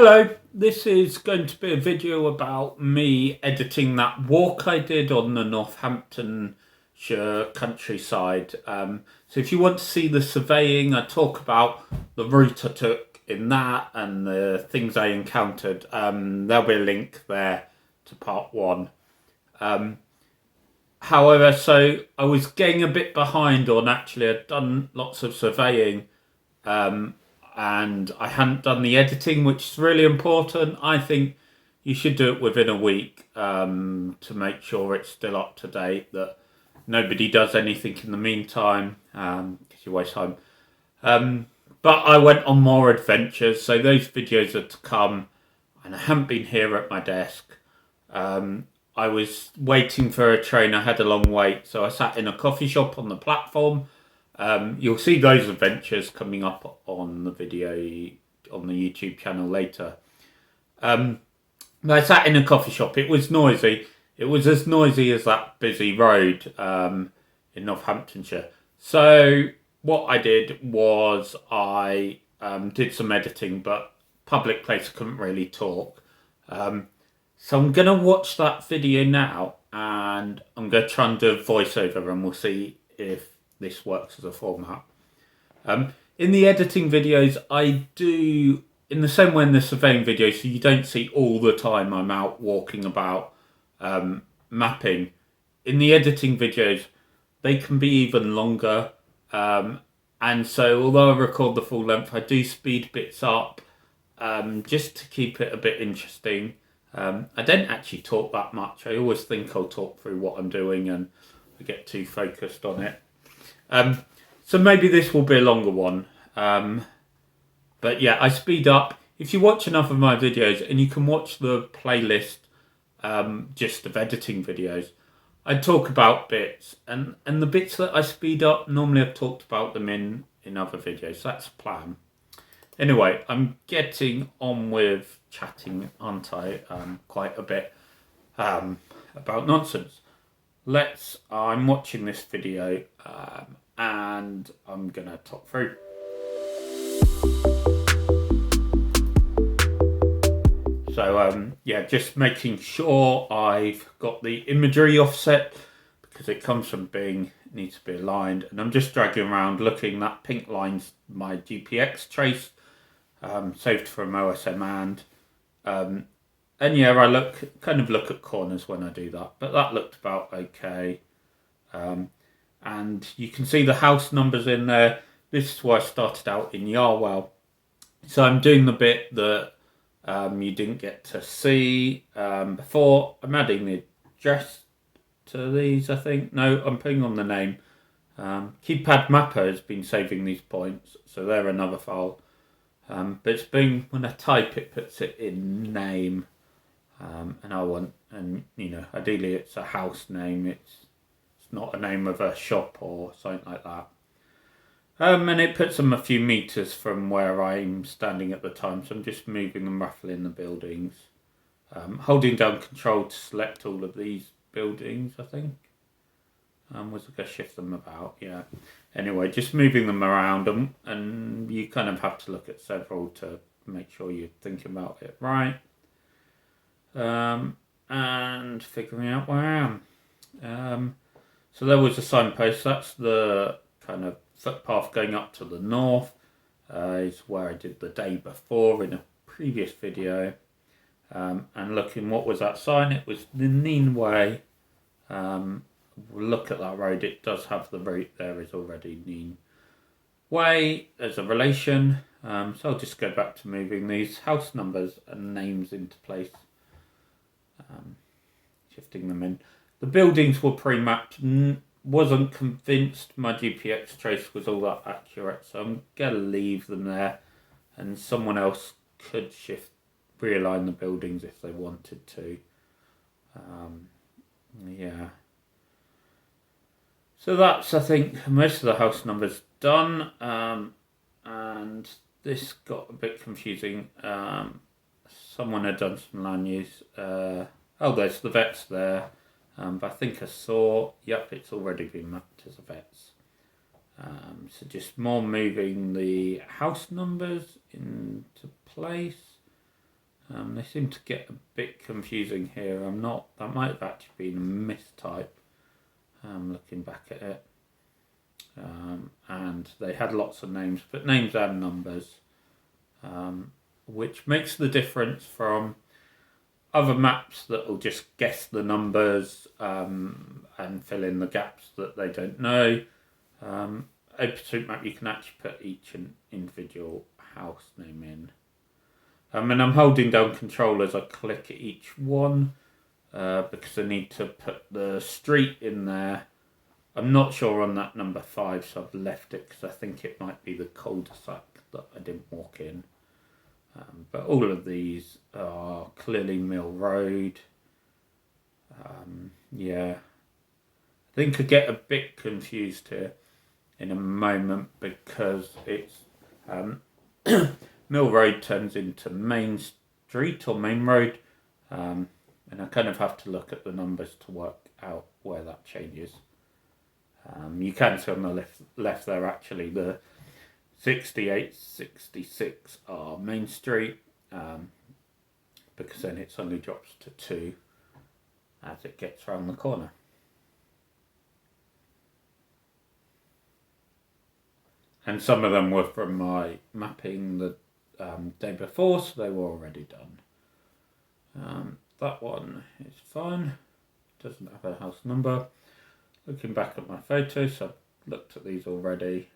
Hello, this is going to be a video about me editing that walk I did on the Northamptonshire countryside. So if you want to see the surveying, I talk about the route I took in that and the things I encountered. There'll be a link there to part one. However, so I was getting a bit behind on actually, I'd done lots of surveying and I hadn't done the editing, which is really important. I think you should do it within a week to make sure it's still up to date, that nobody does anything in the meantime, because you waste time. But I went on more adventures, so those videos are to come, and I haven't been here at my desk. I was waiting for a train. I had a long wait, so I sat in a coffee shop on the platform. You'll see those adventures coming up on the video on the YouTube channel later. I sat in a coffee shop. It was noisy. It was as noisy as that busy road in Northamptonshire. So what I did was I did some editing, but public place I couldn't really talk. So I'm going to watch that video now and I'm going to try and do a voiceover and we'll see if this works as a format. In the editing videos, I do, in the same way in the surveying videos, so you don't see all the time I'm out walking about mapping. In the editing videos, they can be even longer. And so although I record the full length, I do speed bits up just to keep it a bit interesting. I don't actually talk that much. I always think I'll talk through what I'm doing and I get too focused on it. So maybe this will be a longer one. But yeah, I speed up. If you watch enough of my videos, and you can watch the playlist just of editing videos, I talk about bits. And the bits that I speed up, normally I've talked about them in other videos. That's the plan. Anyway, I'm getting on with chatting, aren't I? Quite a bit about nonsense. I'm watching this video and I'm gonna talk through. So yeah, just making sure I've got the imagery offset because it comes from needs to be aligned, and I'm just dragging around looking. That pink line's my GPX trace saved from OSM and yeah, I kind of look at corners when I do that, but that looked about okay. And you can see the house numbers in there. This is where I started out in Yarwell. So I'm doing the bit that you didn't get to see before. I'm adding the address to these, I think. No, I'm putting on the name. Keypad Mapper has been saving these points, so they're another file. But it's been, when I type it, puts it in name. And you know, ideally it's a house name. It's not a name of a shop or something like that. And it puts them a few meters from where I'm standing at the time, so I'm just moving them roughly in the buildings. Holding down Control to select all of these buildings, I think. Was I going to shift them about? Yeah. Anyway, just moving them around, and you kind of have to look at several to make sure you're thinking about it right. And figuring out where I am. So there was a signpost. That's the kind of footpath going up to the north. Is where I did the day before in a previous video. And looking, what was that sign? It was the Neen Way. Look at that road. It does have the route there is already Neen Way as a relation. So I'll just go back to moving these house numbers and names into place. Shifting them in. The buildings were pre-mapped. Wasn't convinced my GPX trace was all that accurate, so I'm gonna leave them there, and someone else could realign the buildings if they wanted to. Yeah. So that's, I think, most of the house numbers done, and this got a bit confusing. Someone had done some land use. There's the vets there. But I think I saw, yep, it's already been mapped as a vets. So just more moving the house numbers into place. They seem to get a bit confusing here. That might have actually been a mistype, looking back at it. And they had lots of names, but names and numbers, which makes the difference from other maps that will just guess the numbers and fill in the gaps that they don't know. OpenStreetMap, you can actually put each individual house name in. And I'm holding down Control as I click each one because I need to put the street in there. I'm not sure on that number 5, so I've left it because I think it might be the cul-de-sac that I didn't walk in. But all of these are clearly Mill Road. Yeah, I think I get a bit confused here in a moment because it's Mill Road turns into Main Street or Main Road, and I kind of have to look at the numbers to work out where that changes. You can see on the left there actually the 68, 66 are Main Street, because then it suddenly drops to 2 as it gets around the corner. And some of them were from my mapping the day before, so they were already done. That one is fine, doesn't have a house number. Looking back at my photos, I've looked at these already.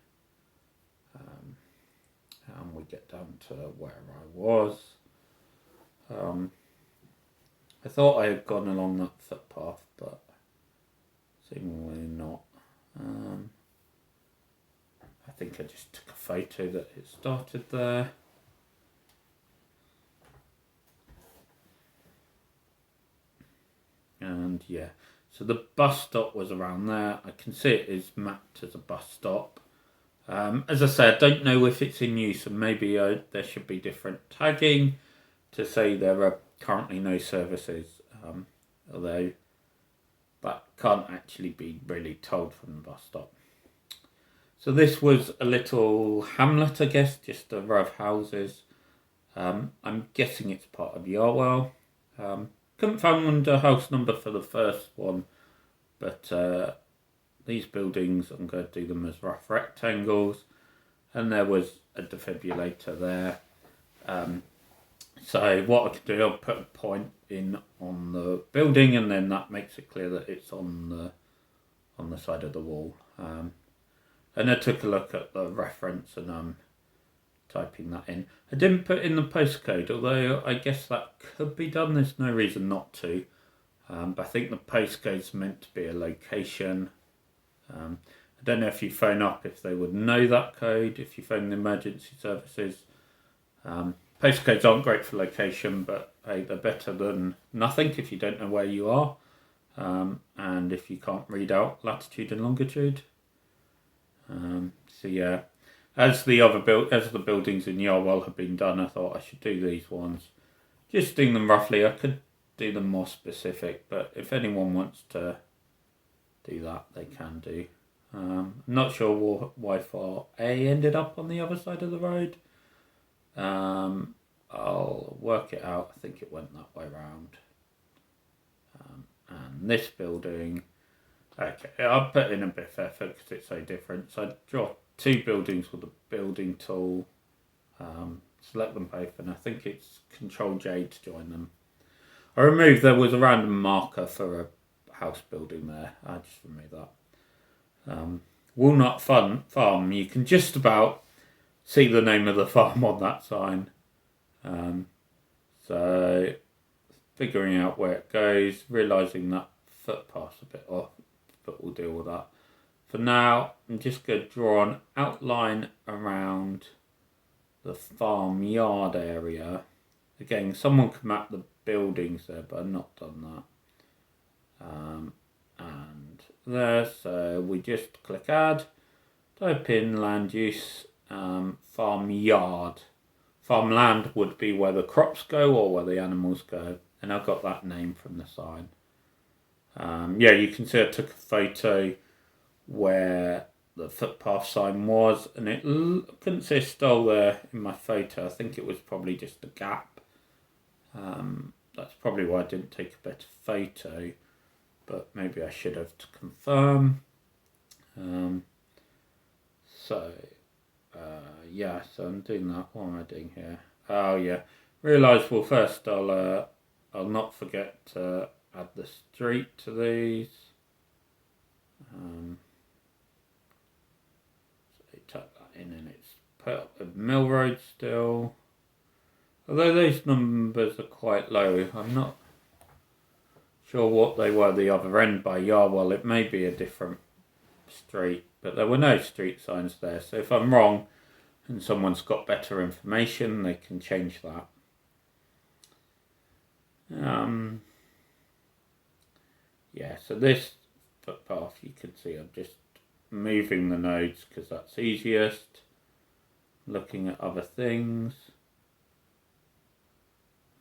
And we get down to where I was. I thought I had gone along that footpath, but seemingly not. I think I just took a photo that it started there. And yeah, so the bus stop was around there. I can see it is mapped as a bus stop. As I said, I don't know if it's in use, and maybe there should be different tagging to say there are currently no services, although that can't actually be really told from the bus stop. So this was a little hamlet, I guess, just a row of houses. I'm guessing it's part of Yarwell. Couldn't find a house number for the first one, but these buildings, I'm going to do them as rough rectangles, and there was a defibrillator there. So what I can do, I'll put a point in on the building, and then that makes it clear that it's on the side of the wall. And I took a look at the reference, and I'm typing that in. I didn't put in the postcode, although I guess that could be done. There's no reason not to. But I think the postcode's meant to be a location. I don't know if you phone up if they would know that code, if you phone the emergency services. Postcodes aren't great for location, but hey, they're better than nothing if you don't know where you are, and if you can't read out latitude and longitude. So yeah, as the buildings in Yarwell have been done, I thought I should do these ones. Just doing them roughly. I could do them more specific, but if anyone wants to do that, they can do. I'm not sure why far A ended up on the other side of the road. I'll work it out. I think it went that way round. And this building, okay, I'll put in a bit of effort because it's so different. So I draw 2 buildings with the building tool, select them both, and I think it's Control J to join them. There was a random marker for a house building there. I just removed that. Walnut Farm, you can just about see the name of the farm on that sign. So figuring out where it goes, realising that footpath's a bit off, but we'll deal with that. For now, I'm just going to draw an outline around the farmyard area. Again, someone can map the buildings there, but I've not done that. And there, so we just click add, type in land use, farmyard. Farmland would be where the crops go or where the animals go, and I got that name from the sign. Yeah, you can see I took a photo where the footpath sign was, and I couldn't see a stole there in my photo. I think it was probably just a gap. That's probably why I didn't take a better photo, but maybe I should have to confirm. Yeah, so I'm doing that. What am I doing here? Oh yeah, realise, well, first I'll not forget to add the street to these. So type that in and it's put up with Mill Road still. Although those numbers are quite low, I'm not sure what they were the other end by Yarwell. It may be a different street, but there were no street signs there. So if I'm wrong and someone's got better information, they can change that. Yeah, so this footpath, you can see I'm just moving the nodes because that's easiest. Looking at other things.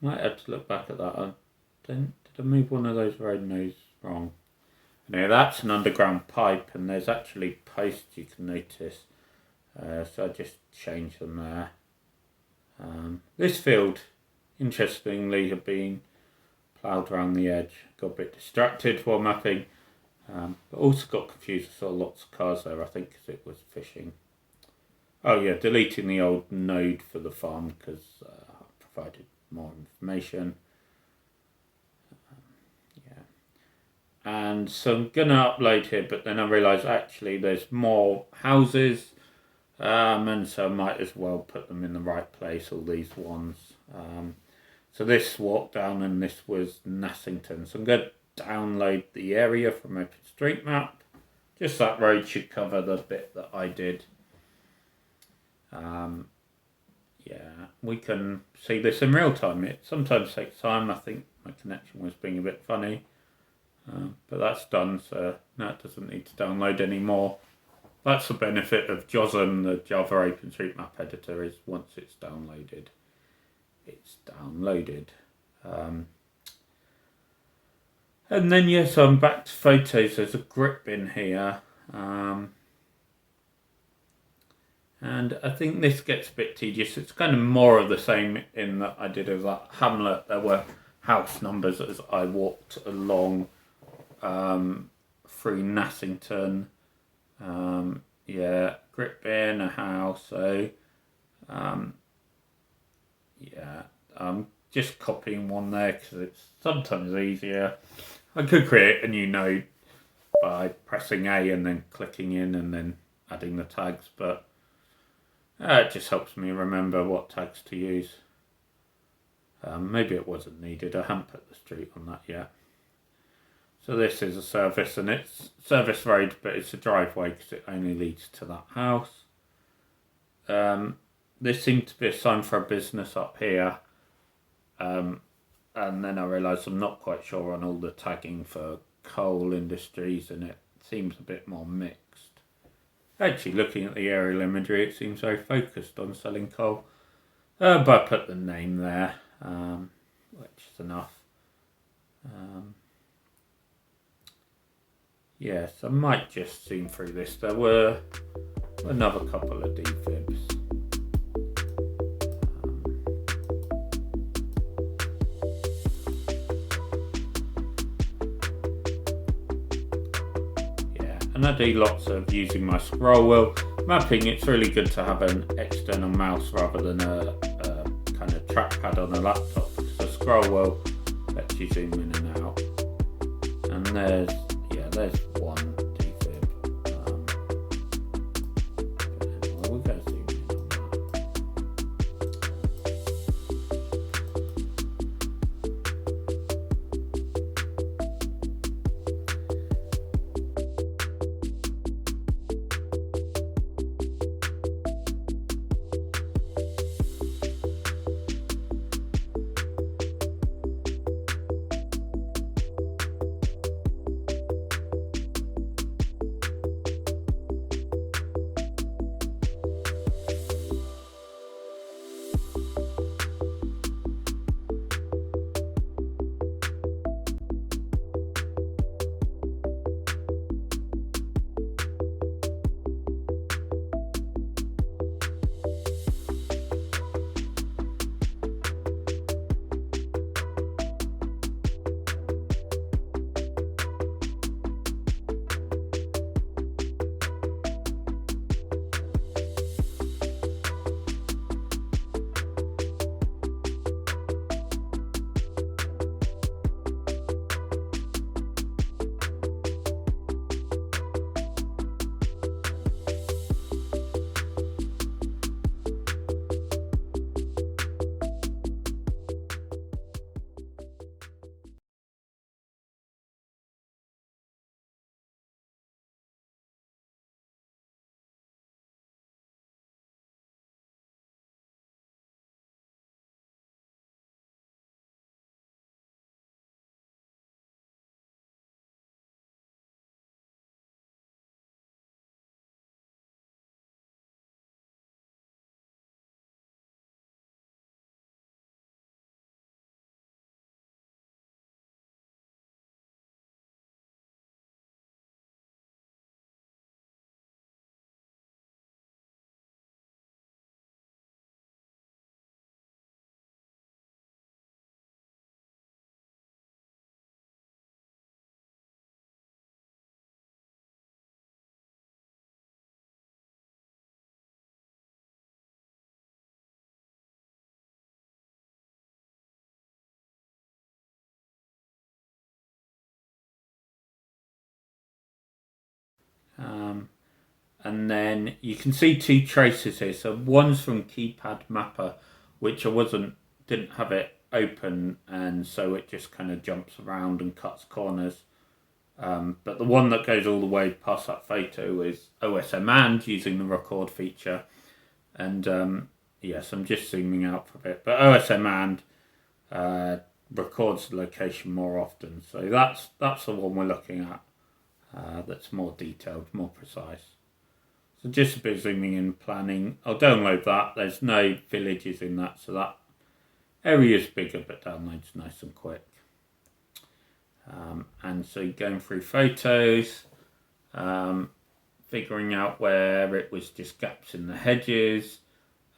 Might have to look back at that. Did I move one of those road nodes wrong? Now that's an underground pipe, and there's actually posts you can notice. So I just changed them there. This field, interestingly, had been ploughed around the edge. Got a bit distracted while mapping, but also got confused. I saw lots of cars there, I think, because it was fishing. Oh yeah, deleting the old node for the farm because I provided more information. And so I'm going to upload here, but then I realised actually there's more houses, and so I might as well put them in the right place, all these ones. So this walk down, and this was Nassington. So I'm going to download the area from OpenStreetMap. Just that road should cover the bit that I did. Yeah, we can see this in real time. It sometimes takes time. I think my connection was being a bit funny. But that's done, so now it doesn't need to download anymore. That's the benefit of JOSM, the Java OpenStreetMap Editor, is once it's downloaded, it's downloaded. And then, yes, I'm back to photos. There's a grip bin here. And I think this gets a bit tedious. It's kind of more of the same in that I did as that hamlet. There were house numbers as I walked along through Nassington. Yeah, grip bin, a house. So, yeah, I'm just copying one there because it's sometimes easier. I could create a new node by pressing A and then clicking in and then adding the tags, but it just helps me remember what tags to use. Maybe it wasn't needed. I haven't put the street on that yet. So this is a service, and it's service road, but it's a driveway because it only leads to that house. This seemed to be a sign for a business up here. And then I realised I'm not quite sure on all the tagging for coal industries, and it seems a bit more mixed. Actually, looking at the aerial imagery, it seems very focused on selling coal. But I put the name there, which is enough. Yes, I might just zoom through this. There were another couple of defibs. And I do lots of using my scroll wheel. Mapping, it's really good to have an external mouse rather than a kind of trackpad on a laptop, because the scroll wheel lets you zoom in and out. And there's one defib. We'll go zoom in on And then you can see two traces here. So one's from Keypad Mapper, which didn't have it open, and so it just kind of jumps around and cuts corners. But the one that goes all the way past that photo is OSM and using the record feature. And yes, I'm just zooming out for a bit. But OSM and records the location more often. So that's the one we're looking at. That's more detailed, more precise. So just a bit of zooming in, planning. I'll download that. There's no villages in that, so that area is bigger, but downloads nice and quick. And so going through photos, figuring out where it was just gaps in the hedges,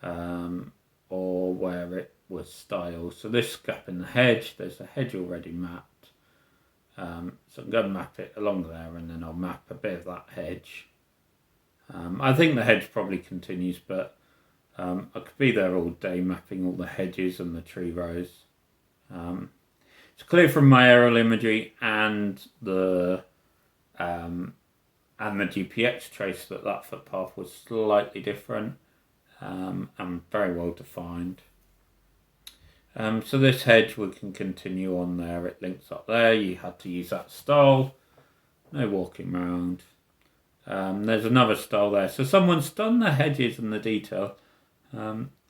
or where it was style. So this gap in the hedge, there's a hedge already mapped. So I'm going to map it along there, and then I'll map a bit of that hedge. I think the hedge probably continues, but I could be there all day mapping all the hedges and the tree rows. It's clear from my aerial imagery and the GPX trace that footpath was slightly different and very well defined. So this hedge, we can continue on there. It links up there. You had to use that style. No walking around. There's another style there. So someone's done the hedges and the detail.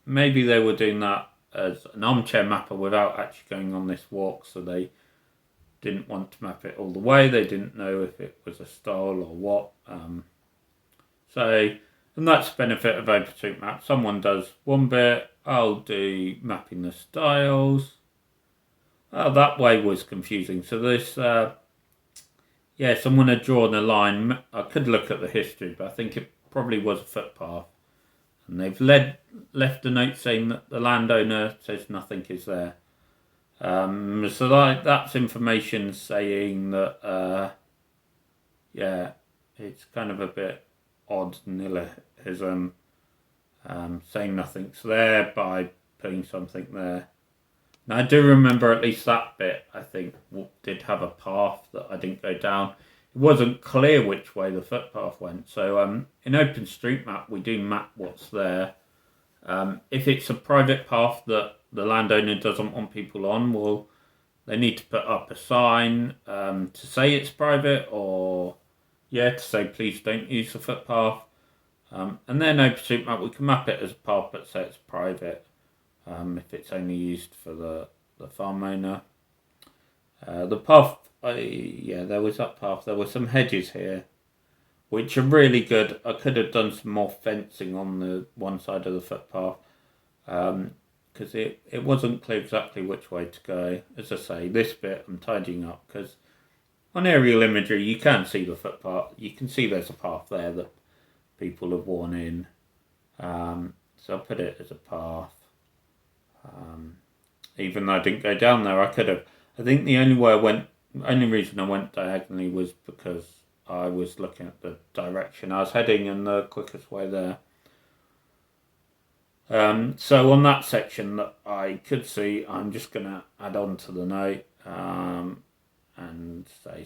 Maybe they were doing that as an armchair mapper without actually going on this walk, so they didn't want to map it all the way. They didn't know if it was a style or what. And that's the benefit of OpenStreetMap. Someone does one bit, I'll do mapping the styles. That way was confusing. So this, someone had drawn a line. I could look at the history, but I think it probably was a footpath. And they've left a note saying that the landowner says nothing is there. So that's information saying that, it's kind of a bit odd nihilism, saying nothing's there by putting something there. Now I do remember at least that bit, I think, did have a path that I didn't go down. It wasn't clear which way the footpath went. So in OpenStreetMap, we do map what's there. If it's a private path that the landowner doesn't want people on, well, they need to put up a sign to say it's private, or to say please don't use the footpath. And then OpenStreetMap, we can map it as a path but say it's private if it's only used for the farm owner. The path, there was that path. There were some hedges here, which are really good. I could have done some more fencing on the one side of the footpath, because it wasn't clear exactly which way to go. As I say, this bit I'm tidying up, because on aerial imagery you can see the footpath. You can see there's a path there that people have worn in. So I'll put it as a path. Even though I didn't go down there, I could have. I think the only reason I went diagonally was because I was looking at the direction I was heading and the quickest way there. So on that section that I could see, I'm just going to add on to the note and say,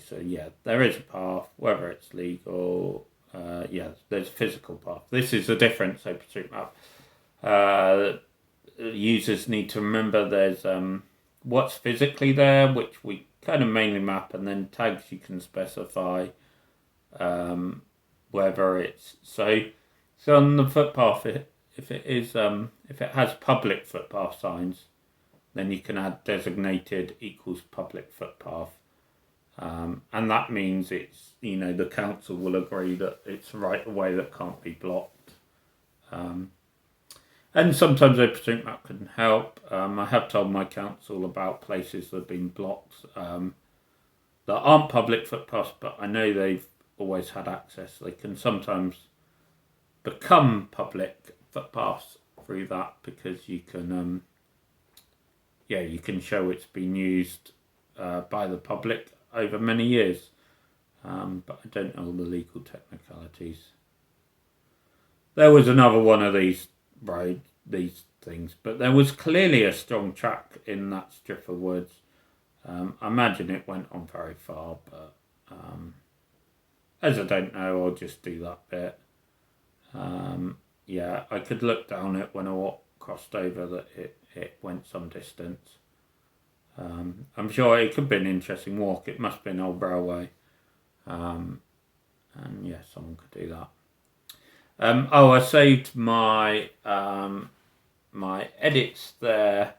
there is a path, whether it's legal. There's a physical path. This is the difference, OpenStreetMap. Users need to remember there's what's physically there, which we kind of mainly map, and then tags you can specify whether it's so on the footpath. If it has public footpath signs, then you can add designated equals public footpath, and that means it's the council will agree that it's right away that can't be blocked. And sometimes OpenStreetMap can help. I have told my council about places that have been blocked that aren't public footpaths, but I know they've always had access. They can sometimes become public footpaths through that, because you can you can show it's been used by the public over many years, but I don't know all the legal technicalities. There was another one of these things, but there was clearly a strong track in that strip of woods. I imagine it went on very far, but as I don't know, I'll just do that bit. Yeah, I could look down it when I crossed over that it went some distance. I'm sure it could be an interesting walk. It must be an old railway. And yeah, someone could do that. I saved my my edits there,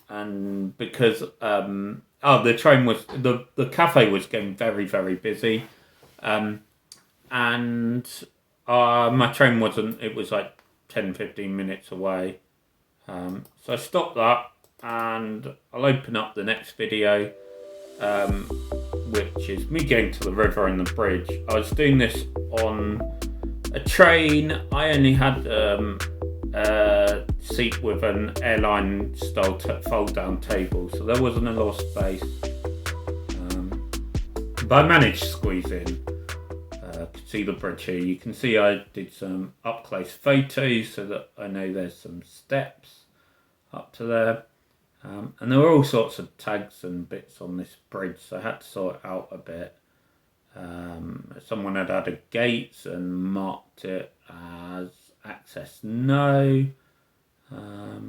and because the train was the cafe was getting very, very busy, and my train wasn't. It was like 10-15 minutes away, so I stopped that, and I'll open up the next video, which is me getting to the river and the bridge. I was doing this on a train. I only had a seat with an airline style fold down table, so there wasn't a lot of space, but I managed to squeeze in. Could see the bridge here. You can see I did some up close photos so that I know there's some steps up to there, and there were all sorts of tags and bits on this bridge, so I had to sort it out a bit. Someone had added gates and marked it as access no,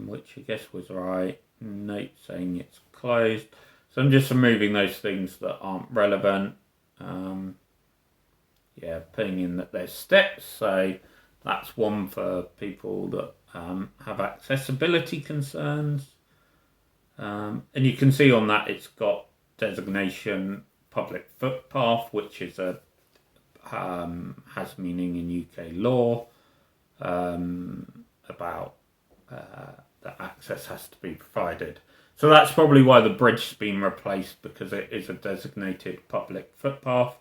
which I guess was right. Note saying it's closed. So I'm just removing those things that aren't relevant. Yeah, putting in that there's steps, so that's one for people that have accessibility concerns. And you can see on that it's got designation public footpath, which is has meaning in UK law about that access has to be provided. So that's probably why the bridge's been replaced, because it is a designated public footpath.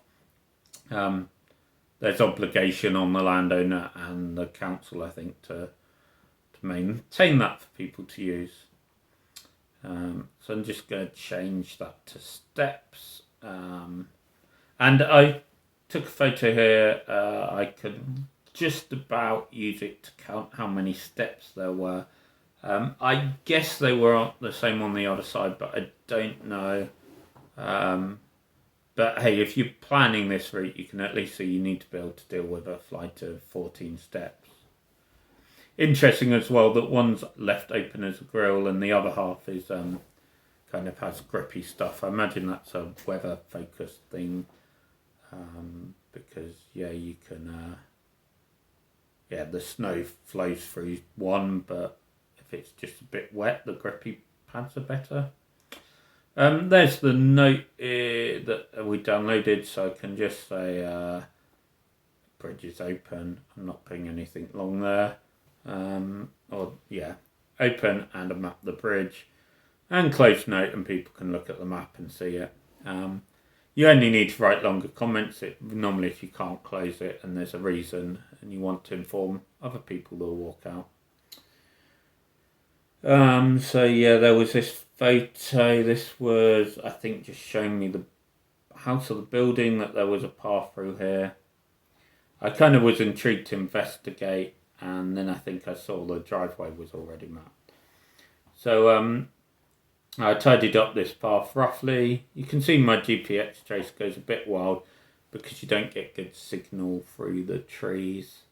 There's obligation on the landowner and the council, I think, to maintain that for people to use. So I'm just going to change that to steps. And I took a photo here. I could just about use it to count how many steps there were. I guess they were the same on the other side, but I don't know. But hey, if you're planning this route, you can at least see you need to be able to deal with a flight of 14 steps. Interesting as well that one's left open as a grill and the other half is kind of has grippy stuff. I imagine that's a weather focused thing, because yeah, you can the snow flows through one, but if it's just a bit wet, the grippy pads are better. There's the note that we downloaded, so I can just say bridge is open. I'm not putting anything long there. Open and a map of the bridge, and close note, and people can look at the map and see it. You only need to write longer comments. Normally if you can't close it and there's a reason and you want to inform other people that will walk out. So yeah, there was this photo. This was, I think, just showing me the house or the building, that there was a path through here. I kind of was intrigued to investigate, and then I think I saw the driveway was already mapped. So I tidied up this path roughly. You can see my GPX trace goes a bit wild because you don't get good signal through the trees.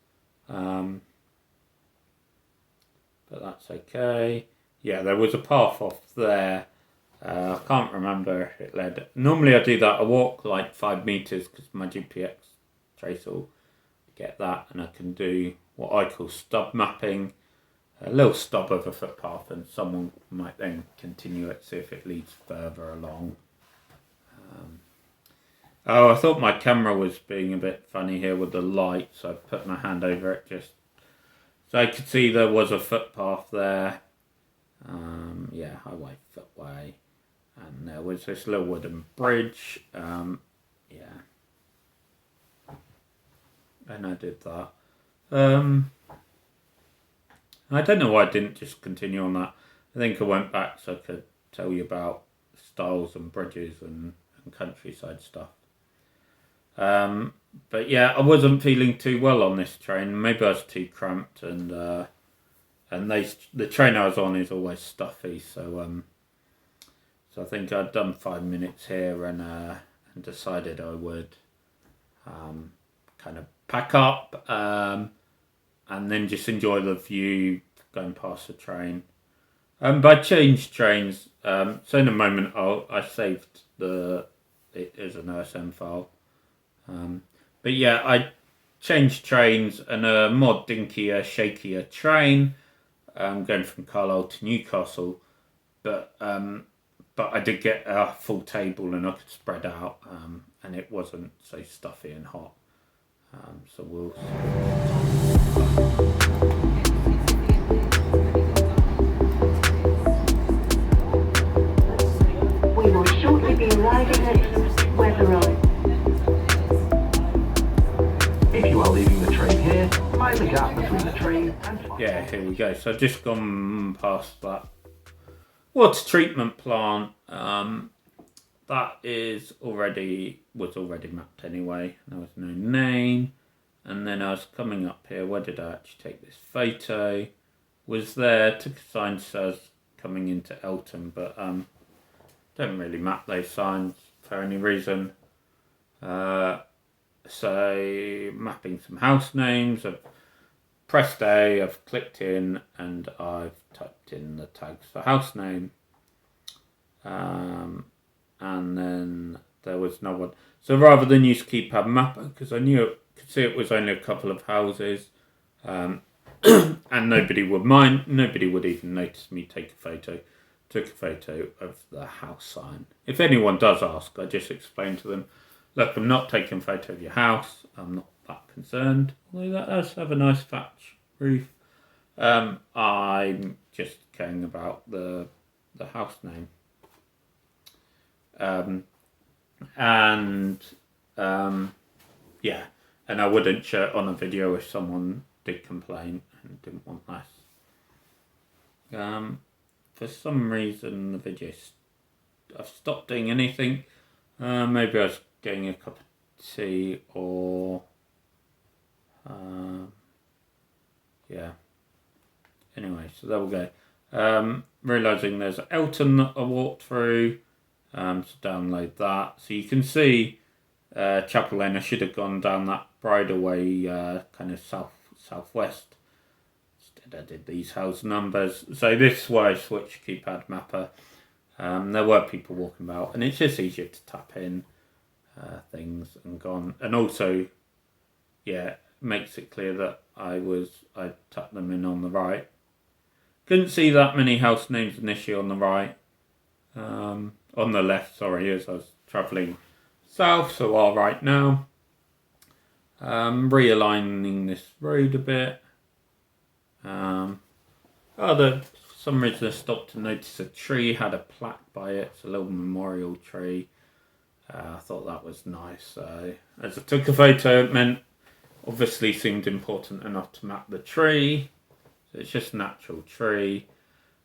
But that's okay. Yeah, there was a path off there. I can't remember if it led. Normally I do that. I walk like 5 meters because my GPX trace will get that, and I can do what I call stub mapping. A little stub of a footpath, and someone might then continue it, see if it leads further along. I thought my camera was being a bit funny here with the light, so I put my hand over it just so I could see there was a footpath there. Highway, footway, and there was this little wooden bridge. And I did that. I don't know why I didn't just continue on that. I think I went back so I could tell you about styles and bridges and countryside stuff. But yeah, I wasn't feeling too well on this train. Maybe I was too cramped, and the train I was on is always stuffy. So I think I'd done 5 minutes here and decided I would kind of pack up, and then just enjoy the view going past the train. But I changed trains, so in a moment I saved it as an OSM file. But yeah, I changed trains and a more dinkier, shakier train, going from Carlisle to Newcastle. But I did get a full table and I could spread out, and it wasn't so stuffy and hot. So we'll We will shortly be arriving at Weatherall. If you are leaving the train here, mind the gap between the train and... Yeah, here we go. So I've just gone past that water treatment plant. That was already mapped anyway. There was no name. And then I was coming up here. Where did I actually take this photo? Was there, took a sign that says coming into Elton, but don't really map those signs for any reason. So mapping some house names. I've pressed A, I've clicked in, and I've typed in the tags for house name. And then there was no one. So rather than use keypad mapper, because I could see it was only a couple of houses, and nobody would even notice me take a photo. Took a photo of the house sign. If anyone does ask, I just explain to them, look, I'm not taking a photo of your house. I'm not that concerned. Although that does have a nice thatch roof. I'm just caring about the house name. Yeah, and I wouldn't share it on a video if someone did complain and didn't want less. For some reason the video, I've stopped doing anything. Maybe I was getting a cup of tea or yeah. Anyway, so there we go. Realising there's Elton that I walked through, so download that. So you can see Chapel Lane. I should have gone down that bridleway, kind of southwest. Instead I did these house numbers. So this is why I switched keypad mapper. There were people walking about, and it's just easier to tap in things and gone. And also, yeah, makes it clear that I tapped them in on the right. Couldn't see that many house names initially on the right. On the left, sorry, as I was travelling south, so all right now. Realigning this road a bit. For some reason I stopped to notice a tree had a plaque by it. It's a little memorial tree. I thought that was nice. So as I took a photo, it meant obviously seemed important enough to map the tree. So it's just a natural tree.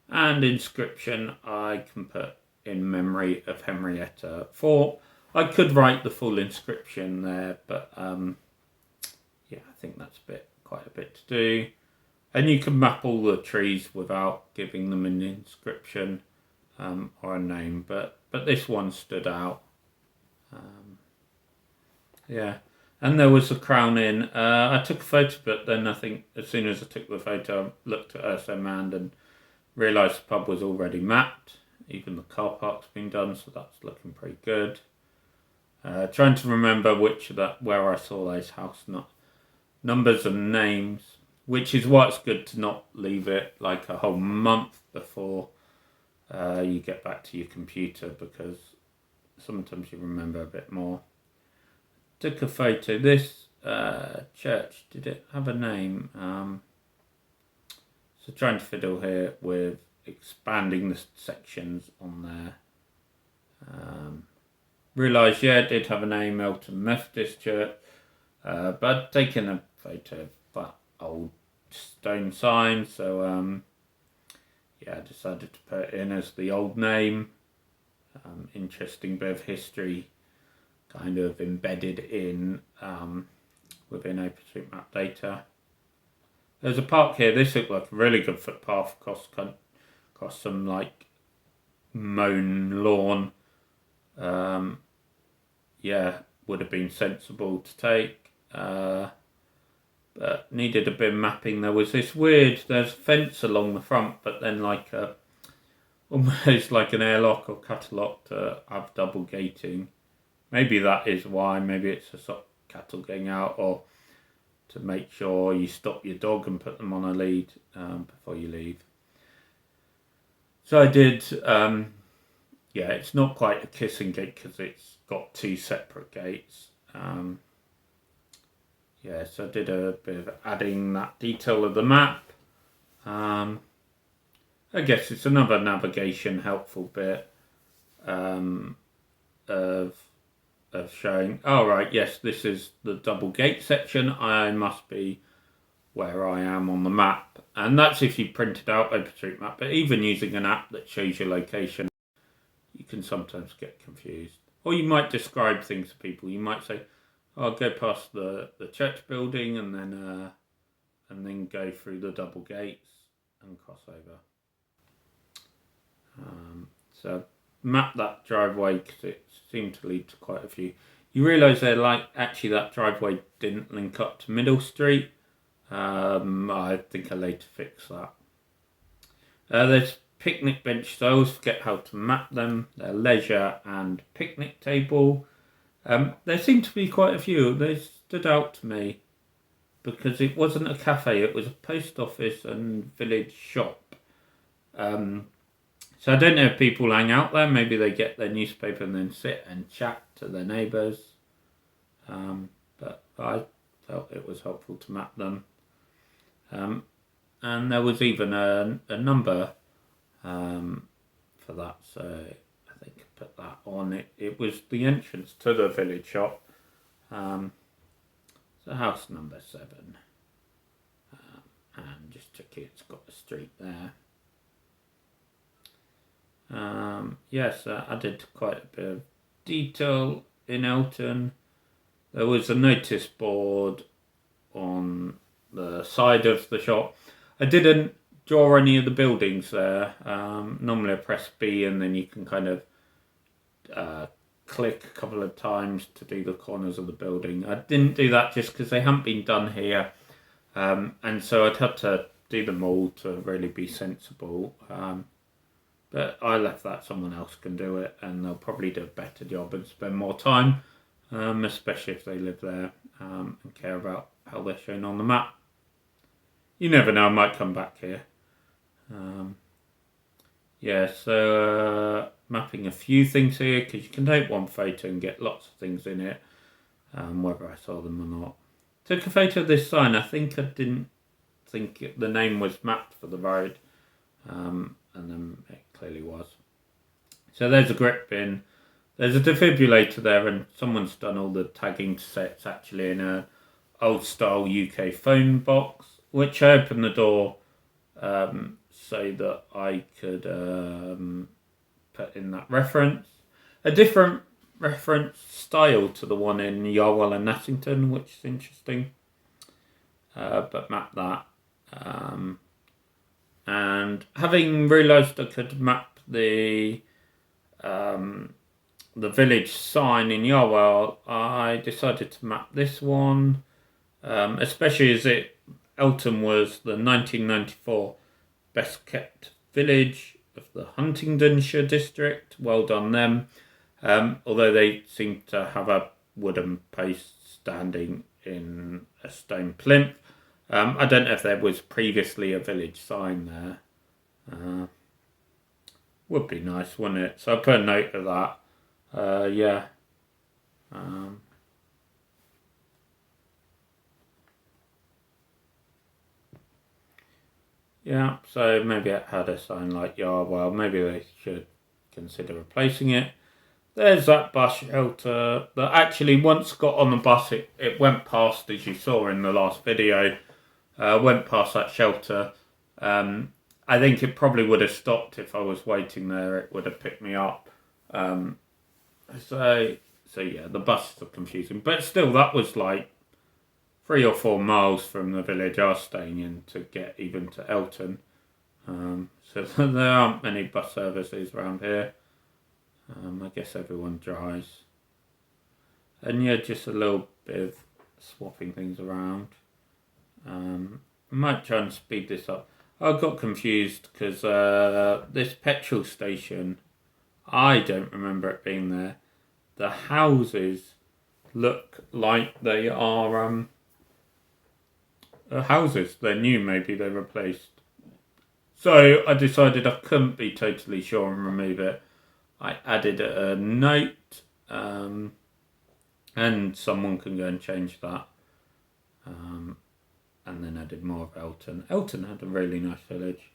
And inscription I can put in memory of Henrietta Fort. I could write the full inscription there, but yeah, I think that's quite a bit to do. And you can map all the trees without giving them an inscription or a name, but this one stood out. Yeah, and there was a Crown Inn. I took a photo, but then I think as soon as I took the photo, I looked at OSM and realised the pub was already mapped. Even the car park's been done, so that's looking pretty good. Trying to remember where I saw those house numbers and names, which is why it's good to not leave it like a whole month before you get back to your computer, because sometimes you remember a bit more. Took a photo. This church, did it have a name? So trying to fiddle here with expanding the sections on there. Realised, yeah, it did have a name, Elton Methodist Church, but I'd taken a photo of that old stone sign, so yeah, I decided to put it in as the old name. Interesting bit of history kind of embedded in within OpenStreetMap data. There's a park here. This looked like a really good footpath across some like mown lawn. Yeah, would have been sensible to take. But needed a bit of mapping. There was there's a fence along the front, but then like almost like an airlock or catalock to have double gating. Maybe that is why. Maybe it's to stop cattle getting out, or to make sure you stop your dog and put them on a lead before you leave. So I did. Yeah, it's not quite a kissing gate because it's got two separate gates. Yeah, so I did a bit of adding that detail of the map. I guess it's another navigation helpful bit of showing, oh right, yes, this is the double gate section. I must be where I am on the map. And that's if you printed out OpenStreetMap, but even using an app that shows your location, you can sometimes get confused. Or you might describe things to people. You might say, I'll go past the church building and then go through the double gates and cross over. So map that driveway because it seemed to lead to quite a few. You realise actually that driveway didn't link up to Middle Street. I think I later fixed that. There's picnic benches. I always forget how to map them. They're leisure and picnic table. There seemed to be quite a few. They stood out to me because it wasn't a cafe, it was a post office and village shop. So I don't know if people hang out there. Maybe they get their newspaper and then sit and chat to their neighbours. But I felt it was helpful to map them. And there was even a number for that, so I think I put that on. It was the entrance to the village shop. So house number 7. And just check it's got the street there. Yes, I did quite a bit of detail in Elton. There was a notice board on the side of the shop. I didn't draw any of the buildings there. Normally I press B and then you can kind of click a couple of times to do the corners of the building. I didn't do that just because they haven't been done here. And so I'd had to do them all to really be sensible. But I left that, someone else can do it and they'll probably do a better job and spend more time, especially if they live there and care about how they're shown on the map. You never know, I might come back here. Yeah, so mapping a few things here because you can take one photo and get lots of things in it, whether I saw them or not. Took a photo of this sign. I think I didn't think the name was mapped for the road, and then it clearly was. So there's a grip bin. There's a defibrillator there, and someone's done all the tagging to say it's actually in an old style UK phone box, which I opened the door so that I could put in that reference. A different reference style to the one in Yarwell and Nassington, which is interesting. But map that. And having realised I could map the village sign in Yarwell, I decided to map this one, especially as Elton was the 1994 best kept village of the Huntingdonshire district. Well done them. Although they seem to have a wooden post standing in a stone plinth. I don't know if there was previously a village sign there. Would be nice, wouldn't it? So I put a note of that. Yeah. Yeah, so maybe it had a sign like Yarwell. Maybe they should consider replacing it. There's that bus shelter that actually once got on the bus, it went past, as you saw in the last video, went past that shelter. I think it probably would have stopped if I was waiting there. It would have picked me up. So yeah, the buses are confusing. But still, that was like 3 or 4 miles from the village I was staying in to get even to Elton. So there aren't many bus services around here. I guess everyone drives. And yeah, just a little bit of swapping things around. I might try and speed this up. I got confused because this petrol station, I don't remember it being there. The houses look like they are houses. They're new, maybe they're replaced. So I decided I couldn't be totally sure and remove it. I added a note, and someone can go and change that. And then added more of Elton. Elton had a really nice village.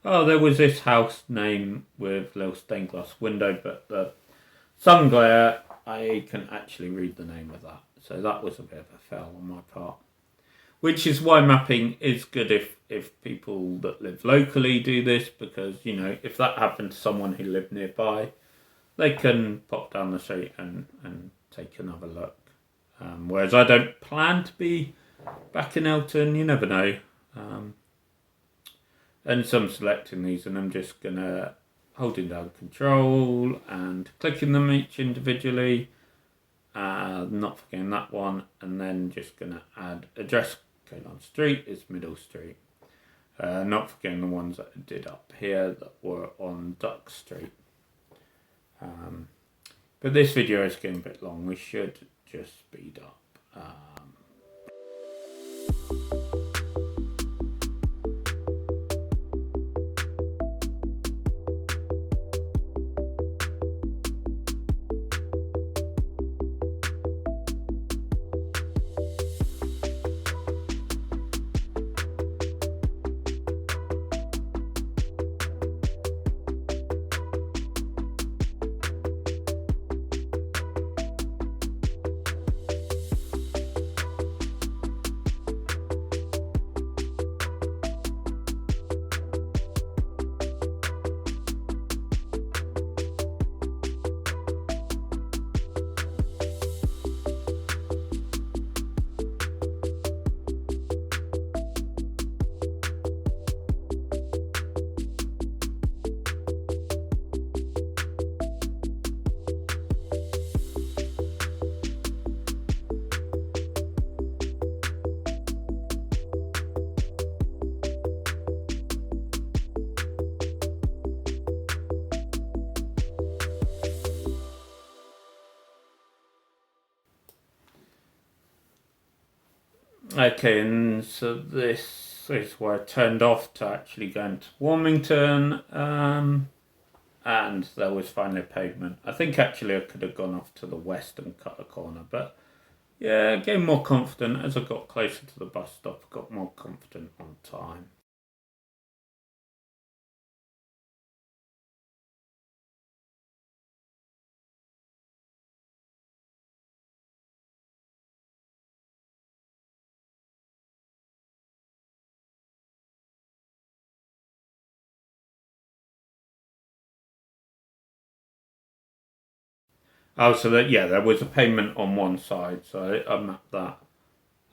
Oh, there was this house name with little stained glass window, but the sun glare, I can actually read the name of that. So that was a bit of a fail on my part. Which is why mapping is good if people that live locally do this, because, you know, if that happened to someone who lived nearby, they can pop down the street and take another look. Whereas I don't plan to be back in Elton, you never know. And so I'm selecting these and I'm just going to holding down Control and clicking them each individually. Not forgetting that one, and then just going to add address code on street is Middle Street. Not forgetting the ones that I did up here that were on Duck Street. But this video is getting a bit long. We should just speed up. Okay, and so this is where I turned off to actually go into Warmington, and there was finally a pavement. I think actually I could have gone off to the west and cut a corner, but yeah, getting more confident as I got closer to the bus stop, I got more confident on time. Oh, so that, yeah, there was a payment on one side, so I mapped that.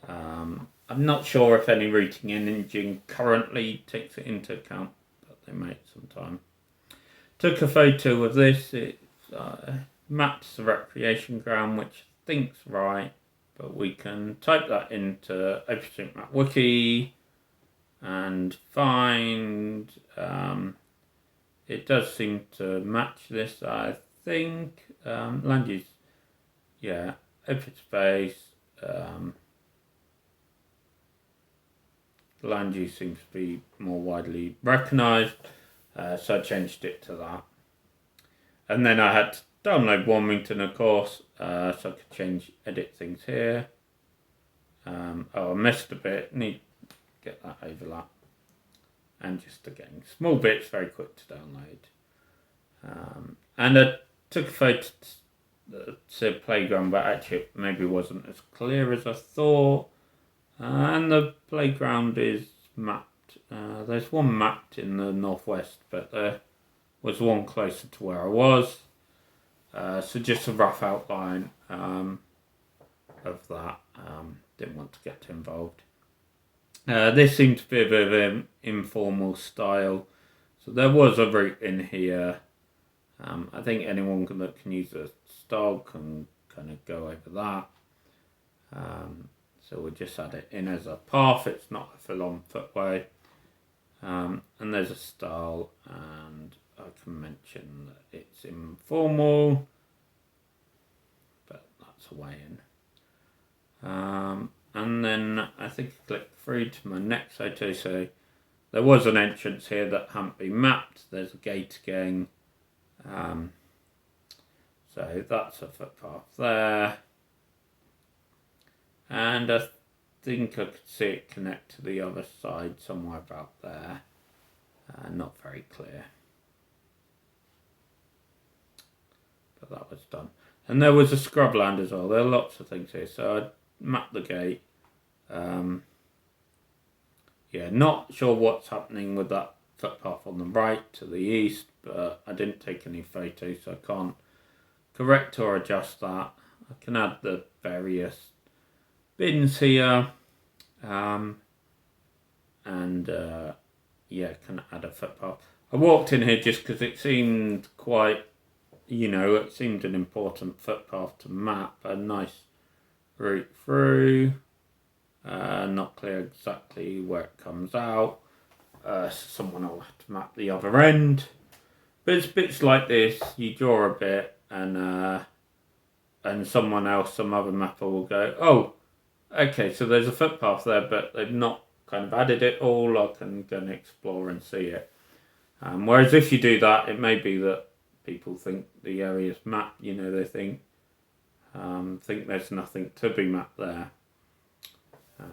I'm not sure if any routing engine currently takes it into account, but they may sometime. Took a photo of this. It maps the recreation ground, which I think's right, but we can type that into OpenStreetMap Wiki and find. It does seem to match this, I think. Land use, yeah, open space. Land use seems to be more widely recognised, so I changed it to that. And then I had to download Warmington, of course, so I could edit things here. I missed a bit, need to get that overlap. And just again, small bits, very quick to download. And I took a photo to playground, but actually it maybe wasn't as clear as I thought. And the playground is mapped. There's one mapped in the northwest, but there was one closer to where I was. So just a rough outline of that. Didn't want to get involved. This seemed to be a bit of an informal style. So there was a route in here. I think anyone that can use the style can kind of go over that. So we'll just add it in as a path. It's not a full-on footway. And there's a style, and I can mention that it's informal, but that's a way in. And then I think I click through to my next photo. So there was an entrance here that hadn't been mapped. There's a gate again. So that's a footpath there. And I think I could see it connect to the other side somewhere about there. Not very clear. But that was done. And there was a scrubland as well. There are lots of things here. So I mapped the gate. Yeah, not sure what's happening with that footpath on the right to the east, but I didn't take any photos, so I can't correct or adjust that. I can add the various bins here, yeah, can add a footpath. I walked in here just because it seemed quite, it seemed an important footpath to map, a nice route through. Not clear exactly where it comes out. Someone will have to map the other end. But it's bits like this, you draw a bit and someone else, some other mapper will go, oh, okay, so there's a footpath there, but they've not kind of added it all. I can go and explore and see it. Whereas if you do that, it may be that people think the area's mapped, they think there's nothing to be mapped there. So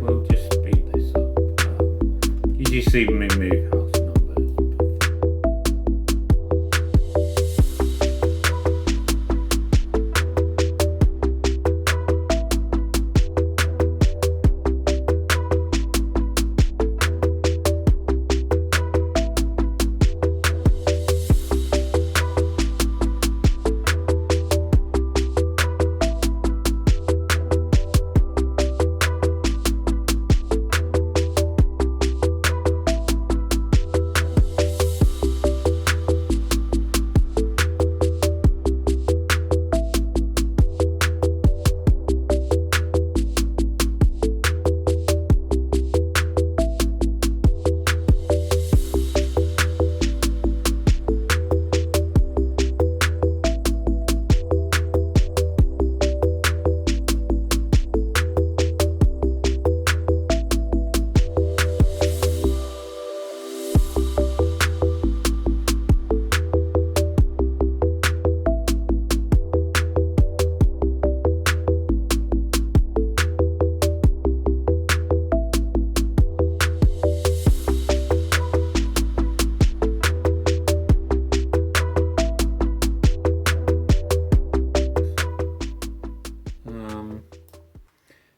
we'll just speed this up. You just see me move house numbers.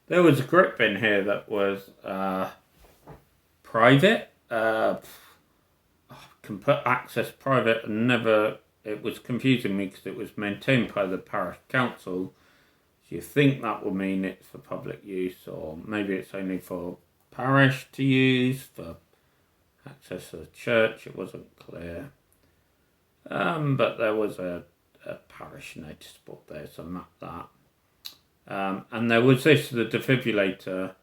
There was a grip bin here that was private. Can put access private and never. It was confusing me because it was maintained by the parish council. So you think that will mean it's for public use, or maybe it's only for parish to use for access to the church. It wasn't clear. But there was a parish notice board there, so I mapped that. And there was the defibrillator,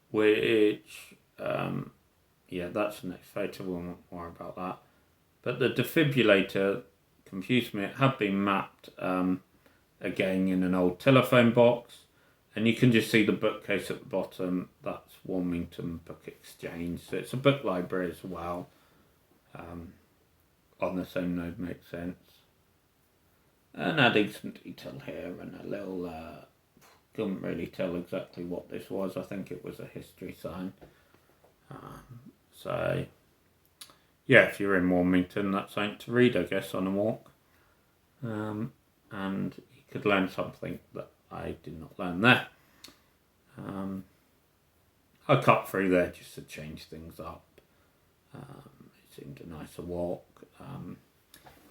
which, that's the next photo, we won't worry about that. But the defibrillator confused me. It had been mapped, again, in an old telephone box. And you can just see the bookcase at the bottom. That's Wilmington Book Exchange. So it's a book library as well. On the same node makes sense. And adding some detail here and a little... couldn't really tell exactly what this was. I think it was a history sign. So, yeah, if you're in Wilmington, that's something to read, I guess, on a walk. And you could learn something that I did not learn there. I cut through there just to change things up. It seemed a nicer walk.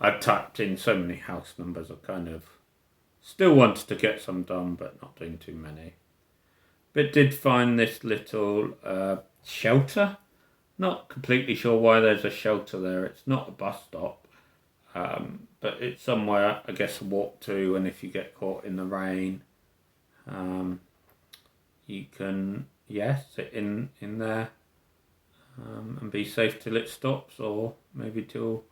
I've typed in so many house numbers, I kind of still wanted to get some done, but not doing too many. But did find this little shelter. Not completely sure why there's a shelter there. It's not a bus stop, but it's somewhere, I guess, to walk to, and if you get caught in the rain, you can, sit in there and be safe till it stops, or maybe till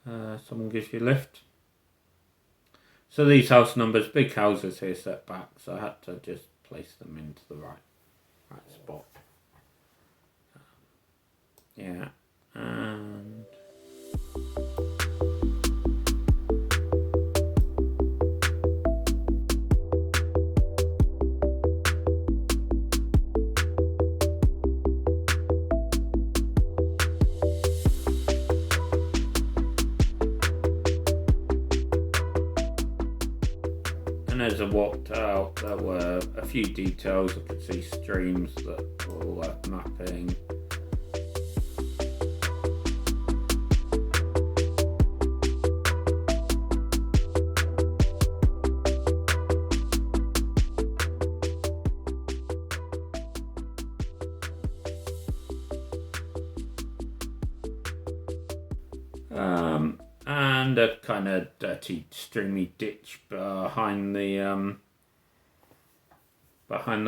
someone gives you a lift. So these house numbers, big houses here set back, so I had to just place them into the right spot. Yeah, and as I walked out, there were a few details. I could see streams that were worth mapping. And a kind of dirty, streamy ditch behind the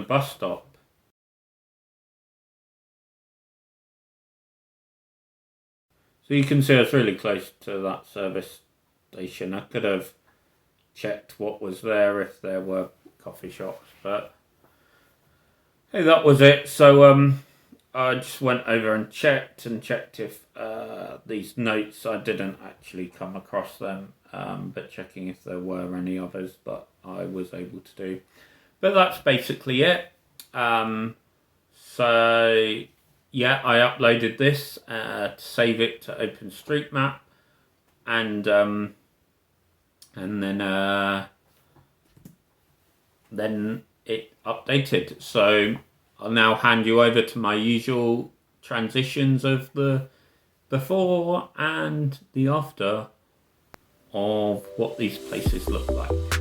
bus stop. So you can see I was really close to that service station. I could have checked what was there if there were coffee shops, but hey, that was it. So I just went over and checked if these notes, I didn't actually come across them, but checking if there were any others, but I was able to do. But that's basically it. So yeah, I uploaded this to save it to OpenStreetMap, and then it updated. So I'll now hand you over to my usual transitions of the before and the after of what these places look like.